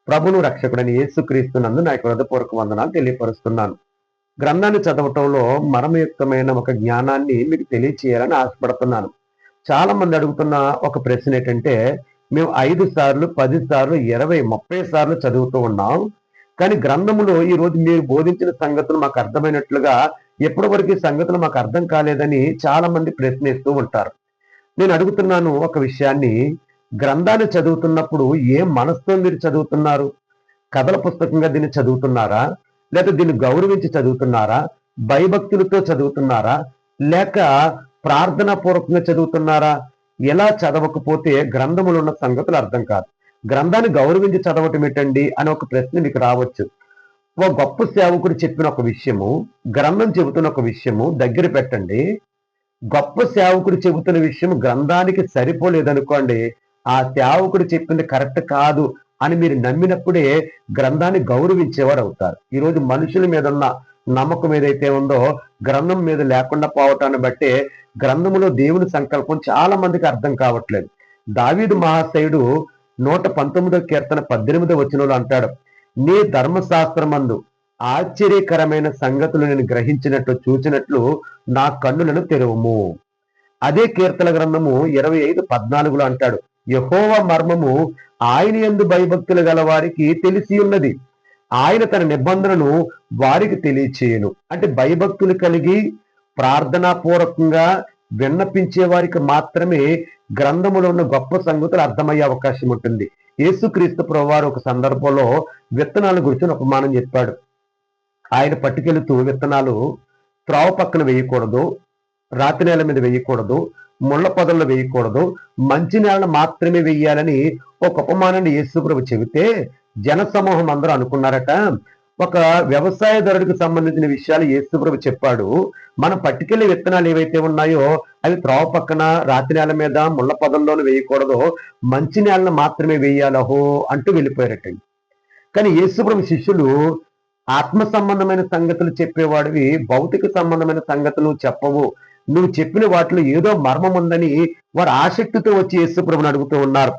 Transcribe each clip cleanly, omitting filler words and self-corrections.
ప్రభును రక్షకుడని యేసుక్రీస్తునందు నా యొక్క హృదయపూర్వక వందనాలు తెలియపరుస్తున్నాను. గ్రంథాన్ని చదవటంలో మర్మయుక్తమైన ఒక జ్ఞానాన్ని మీకు తెలియచేయాలని ఆశపడుతున్నాను. చాలా మంది అడుగుతున్న ఒక ప్రశ్న ఏంటంటే, మేము 5 సార్లు, 10 సార్లు, 20, 30 సార్లు చదువుతూ ఉన్నాం. కానీ గ్రంథములో ఈరోజు మీరు బోధించిన సంగతులు మాకు అర్థమైనట్లుగా ఎప్పటి వరకు ఈ సంగతులు మాకు అర్థం కాలేదని చాలా మంది ప్రశ్నిస్తూ ఉంటారు. నేను అడుగుతున్నాను ఒక విషయాన్ని, గ్రంథాన్ని చదువుతున్నప్పుడు ఏ మనసుతో మీరు చదువుతున్నారు? కథల పుస్తకంగా దీన్ని చదువుతున్నారా? లేక దీన్ని గౌరవించి చదువుతున్నారా? భయభక్తులతో చదువుతున్నారా? లేక ప్రార్థనా పూర్వకంగా చదువుతున్నారా? ఎలా చదవకపోతే గ్రంథములో ఉన్న సంగతులు అర్థం కాదు. గ్రంథాన్ని గౌరవించి చదవటం ఏంటండి అని ఒక ప్రశ్న మీకు రావచ్చు. ఓ గొప్ప సేవకుడు చెప్పిన ఒక విషయము, గ్రంథం చెబుతున్న ఒక విషయము దగ్గర పెట్టండి. గొప్ప సేవకుడు చెబుతున్న విషయం గ్రంథానికి సరిపోలేదనుకోండి, ఆ సేవకుడు చెప్పింది కరెక్ట్ కాదు అని మీరు నమ్మినప్పుడే గ్రంథాన్ని గౌరవించేవారు అవుతారు. ఈరోజు మనుషుల మీద ఉన్న నమ్మకం ఏదైతే ఉందో గ్రంథం మీద లేకుండా పోవటాన్ని బట్టే గ్రంథములో దేవుని సంకల్పం చాలా మందికి అర్థం కావట్లేదు. దావీదు మహాశయుడు 119వ కీర్తన 18వ వచనంలో అంటాడు, నీ ధర్మశాస్త్రమందు ఆశ్చర్యకరమైన సంగతులు నేను గ్రహించినట్లు చూచినట్లు నా కన్నులను తెరవుము. అదే కీర్తన గ్రంథము 25:14 అంటాడు, యెహోవా మర్మము ఆయన యందు భయభక్తులు గల వారికి తెలిసి ఉన్నది, ఆయన తన నిబంధనను వారికి తెలియచేయను. అంటే భయభక్తులు కలిగి ప్రార్థనా పూర్వకంగా విన్నపించే వారికి మాత్రమే గ్రంథములో ఉన్న గొప్ప సంగతులు అర్థమయ్యే అవకాశం ఉంటుంది. యేసుక్రీస్తు ప్రభువారు ఒక సందర్భంలో విత్తనాల గురించి ఉపమానం చెప్పాడు. ఆయన పట్టుకెళుతూ విత్తనాలు త్రోవ పక్కన వేయకూడదు, రాతి నేల మీద వేయకూడదు, ముళ్ళ పొదల్లో వేయకూడదు, మంచి నేలను మాత్రమే వేయాలని ఒక ఉపమానాన్ని యేసుప్రభు చెబితే జన సమూహం అందరూ అనుకున్నారట, ఒక వ్యవసాయదారుడికి సంబంధించిన విషయాలు యేసుప్రభు చెప్పాడు. మనం పట్టుకెళ్లే విత్తనాలు ఏవైతే ఉన్నాయో అవి త్రోవ పక్కన, రాతి నేల మీద, ముళ్ళ పొదల్లోనూ వేయకూడదు, మంచి నేలను మాత్రమే వేయాలహో అంటూ వెళ్ళిపోయారటండి. కానీ యేసుప్రభు శిష్యులు ఆత్మ సంబంధమైన సంగతులు చెప్పేవాడివి, భౌతిక సంబంధమైన సంగతులు చెప్పవు, నువ్వు చెప్పిన వాటిలో ఏదో మర్మం ఉందని వారు ఆసక్తితో వచ్చి యేసుప్రభుని అడుగుతూ ఉన్నారు.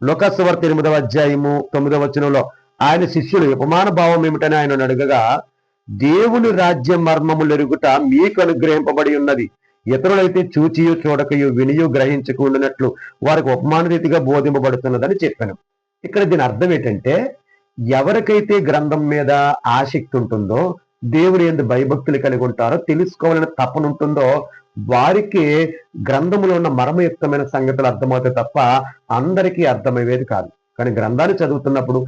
లూకా సువార్త 8వ అధ్యాయము 9వ వచనంలో ఆయన శిష్యులు ఉపమాన భావం ఏమిటని ఆయన అడగగా, దేవుని రాజ్య మర్మములు ఎరుగుట మీకు అనుగ్రహింపబడి ఉన్నది, ఇతరులైతే చూచియు చూడకయు వినియు గ్రహించకు ఉండినట్లు వారికి ఉపమాన రీతిగా బోధింపబడుతున్నదని చెప్పాను. ఇక్కడ దీని అర్థం ఏంటంటే, ఎవరికైతే గ్రంథం మీద ఆసక్తి ఉంటుందో, దేవుని యందు భయభక్తులు కలిగి ఉంటారో, తెలుసుకోవాలని తపన ఉంటుందో వారికి గ్రంథములో ఉన్న మర్మయుక్తమైన సంగతులు అర్థమవుతాయి తప్ప అందరికీ అర్థమయ్యేది కాదు. కానీ గ్రంథాన్ని చదువుతున్నప్పుడు